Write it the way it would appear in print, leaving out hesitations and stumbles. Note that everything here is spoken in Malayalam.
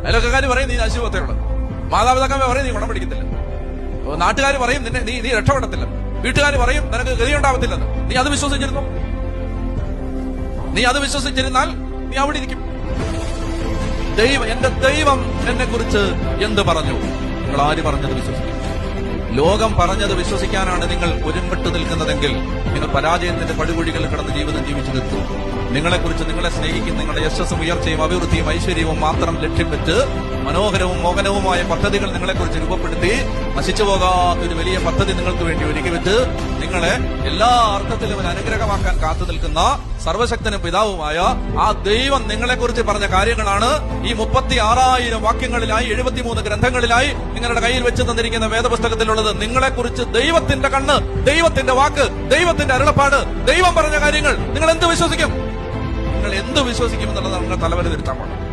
അയൽവക്കക്കാർ പറയും നീ നശിവത്തേയുള്ളൂ, മാതാപിതാക്കൾ പറയും നീ ഗുണം പിടിക്കത്തില്ല, നാട്ടുകാർ പറയും നിന്നെ നീ രക്ഷപ്പെടത്തില്ല, വീട്ടുകാർ പറയും നിനക്ക് ഗതിയുണ്ടാവത്തില്ലെന്ന്. നീ അത് വിശ്വസിച്ചിരുന്നു? നീ അത് വിശ്വസിച്ചിരുന്നാൽ നീ അവിടെ ഇരിക്കും. എന്റെ ദൈവം എന്നെ കുറിച്ച് എന്ത് പറഞ്ഞു? നിങ്ങൾ ആര് പറഞ്ഞത് വിശ്വസിക്കും? ലോകം പറഞ്ഞത് വിശ്വസിക്കാനാണ് നിങ്ങൾ ഒരുമ്പെട്ട് നിൽക്കുന്നതെങ്കിൽ നിങ്ങൾ പരാജയത്തിന്റെ പടുകുഴികളിൽ കിടന്ന് ജീവിതം ജീവിച്ചു നിർത്തും. നിങ്ങളെക്കുറിച്ച്, നിങ്ങളെ സ്നേഹിക്കും, നിങ്ങളുടെ യശസ്സും ഉയർച്ചയും അഭിവൃദ്ധിയും ഐശ്വര്യവും മാത്രം ലക്ഷ്യം വെച്ച് മനോഹരവും മോഹനവുമായ പദ്ധതികൾ നിങ്ങളെക്കുറിച്ച് രൂപപ്പെടുത്തി നശിച്ചു പോകാത്തൊരു വലിയ പദ്ധതി നിങ്ങൾക്ക് വേണ്ടി ഒരുക്കി വെച്ച് നിങ്ങളെ എല്ലാ അർത്ഥത്തിലും ഒരു അനുഗ്രഹമാക്കാൻ കാത്തു നിൽക്കുന്ന സർവശക്തനും പിതാവുമായ ആ ദൈവം നിങ്ങളെക്കുറിച്ച് പറഞ്ഞ കാര്യങ്ങളാണ് ഈ 36,000 വാക്യങ്ങളിലായി 73 ഗ്രന്ഥങ്ങളിലായി നിങ്ങളുടെ കയ്യിൽ വെച്ച് തന്നിരിക്കുന്ന വേദപുസ്തകത്തിലുള്ളത്. നിങ്ങളെക്കുറിച്ച് ദൈവത്തിന്റെ കണ്ണ്, ദൈവത്തിന്റെ വാക്ക്, ദൈവത്തിന്റെ അരുളപ്പാട്, ദൈവം പറഞ്ഞ കാര്യങ്ങൾ നിങ്ങൾ എന്ത് വിശ്വസിക്കും? നിങ്ങൾ എന്ത് വിശ്വസിക്കും എന്നുള്ളത് നിങ്ങൾ തലവര തിരുത്താൻ പാടില്ല.